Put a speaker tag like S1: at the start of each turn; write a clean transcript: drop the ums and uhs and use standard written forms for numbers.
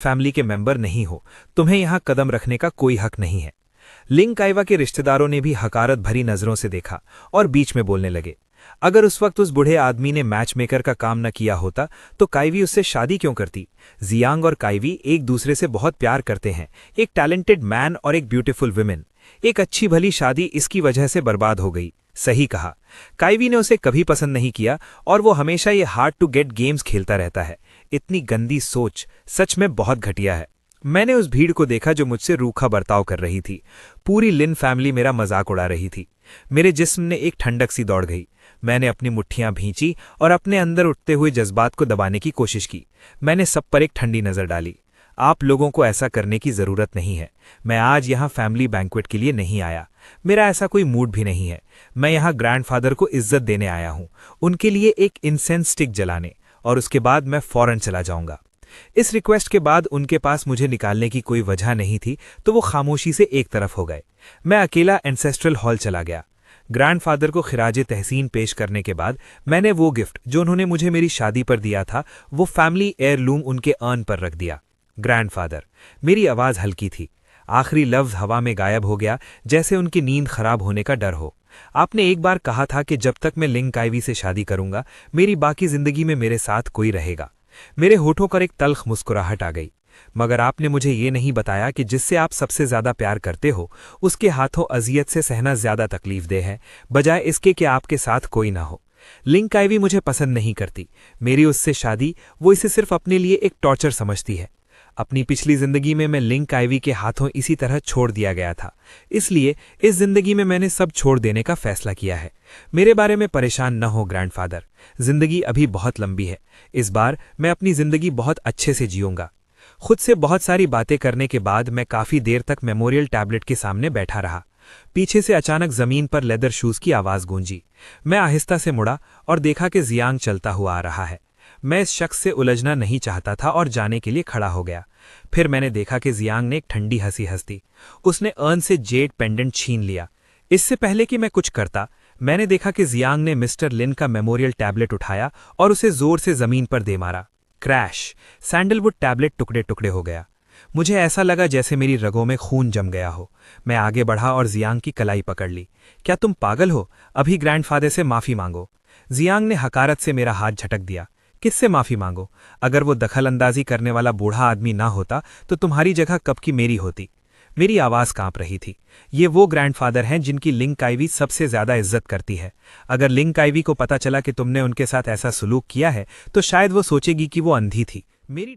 S1: Family के member नहीं हो, तुम्हें यहाँ कदम रखने का कोई हक नहीं है। लिंग काइवा के रिश्तेदारों ने भी हकारत भरी नजरों से देखा और बीच में बोलने लगे। अगर उस वक्त उस बूढ़े आदमी ने मैच मेकर का काम न किया होता तो काइवी उससे शादी क्यों करती। जियांग और काइवी एक दूसरे से बहुत प्यार करते हैं, एक टैलेंटेड मैन और एक ब्यूटीफुल वुमेन। एक अच्छी भली शादी इसकी वजह से बर्बाद हो गई। सही कहा, काइवी ने उसे कभी पसंद नहीं किया और वो हमेशा ये हार्ड टू गेट गेम्स खेलता रहता है। इतनी गंदी सोच सच में बहुत घटिया है। मैंने उस भीड़ को देखा जो मुझसे रूखा बर्ताव कर रही थी। पूरी लिन फैमिली मेरा मजाक उड़ा रही थी। मेरे जिस्म ने एक ठंडक सी दौड़ गई। मैंने अपनी मुट्ठियां भींची और अपने अंदर उठते हुए जज्बात को दबाने की कोशिश की। मैंने सब पर एक ठंडी नजर डाली। आप लोगों को ऐसा करने की जरूरत नहीं है। मैं आज यहाँ फैमिली बैंक्वेट के लिए नहीं आया। मेरा ऐसा कोई मूड भी नहीं है। मैं यहाँ ग्रैंडफादर को इज्जत देने आया हूँ, उनके लिए एक इंसेंस स्टिक जलाने, और उसके बाद मैं फौरन चला जाऊंगा। इस रिक्वेस्ट के बाद उनके पास मुझे निकालने की कोई वजह नहीं थी, तो वो खामोशी से एक तरफ हो गए। मैं अकेला एंसेस्ट्रल हॉल चला गया। ग्रैंडफादर को खिराजे तहसीन पेश करने के बाद मैंने वो गिफ्ट जो उन्होंने मुझे मेरी शादी पर दिया था, वो फैमिली एयरलूम उनके अर्न पर रख दिया। ग्रैंडफादर, मेरी आवाज हल्की थी। आखिरी लफ्ज हवा में गायब हो गया, जैसे उनकी नींद खराब होने का डर हो। आपने एक बार कहा था कि जब तक मैं लिंग काइवी से शादी करूंगा, मेरी बाकी जिंदगी में मेरे साथ कोई रहेगा। मेरे होठों पर एक तल्ख मुस्कुराहट आ गई। मगर आपने मुझे ये नहीं बताया कि जिससे आप सबसे ज्यादा प्यार करते हो, उसके हाथों अजियत से सहना ज्यादा तकलीफदेह है, बजाय इसके कि आपके साथ कोई ना हो। लिंग काइवी मुझे पसंद नहीं करती। मेरी उससे शादी, वो इसे सिर्फ अपने लिए एक टॉर्चर समझती है। अपनी पिछली जिंदगी में मैं लिंग काइवी के हाथों इसी तरह छोड़ दिया गया था। इसलिए इस जिंदगी में मैंने सब छोड़ देने का फैसला किया है। मेरे बारे में परेशान न हो ग्रैंडफादर, जिंदगी अभी बहुत लंबी है। इस बार मैं अपनी जिंदगी बहुत अच्छे से जीऊंगा। खुद से बहुत सारी बातें करने के बाद मैं काफी देर तक मेमोरियल टैबलेट के सामने बैठा रहा। पीछे से अचानक जमीन पर लेदर शूज की आवाज गूंजी। मैं आहिस्ता से मुड़ा और देखा कि जियांग चलता हुआ आ रहा है। मैं इस शख्स से उलझना नहीं चाहता था और जाने के लिए खड़ा हो गया। फिर मैंने देखा कि जियांग ने एक ठंडी हंसी हंस दी। उसने अर्न से जेड पेंडेंट छीन लिया। इससे पहले कि मैं कुछ करता, मैंने देखा कि जियांग ने मिस्टर लिन का मेमोरियल टैबलेट उठाया और उसे जोर से जमीन पर दे मारा। क्रैश! सैंडलवुड टैबलेट टुकड़े टुकड़े हो गया। मुझे ऐसा लगा जैसे मेरी रगों में खून जम गया हो। मैं आगे बढ़ा और जियांग की कलाई पकड़ ली। क्या तुम पागल हो? अभी ग्रैंडफादर से माफी मांगो। जियांग ने हकारत से मेरा हाथ झटक दिया। किससे माफी मांगो? अगर वो दखल अंदाजी करने वाला बूढ़ा आदमी ना होता तो तुम्हारी जगह कब की मेरी होती। मेरी आवाज कांप रही थी। ये वो ग्रैंडफादर हैं जिनकी लिंग काइवी सबसे ज्यादा इज्जत करती है। अगर लिंग काइवी को पता चला कि तुमने उनके साथ ऐसा सुलूक किया है तो शायद वो सोचेगी कि वो अंधी थी। मेरी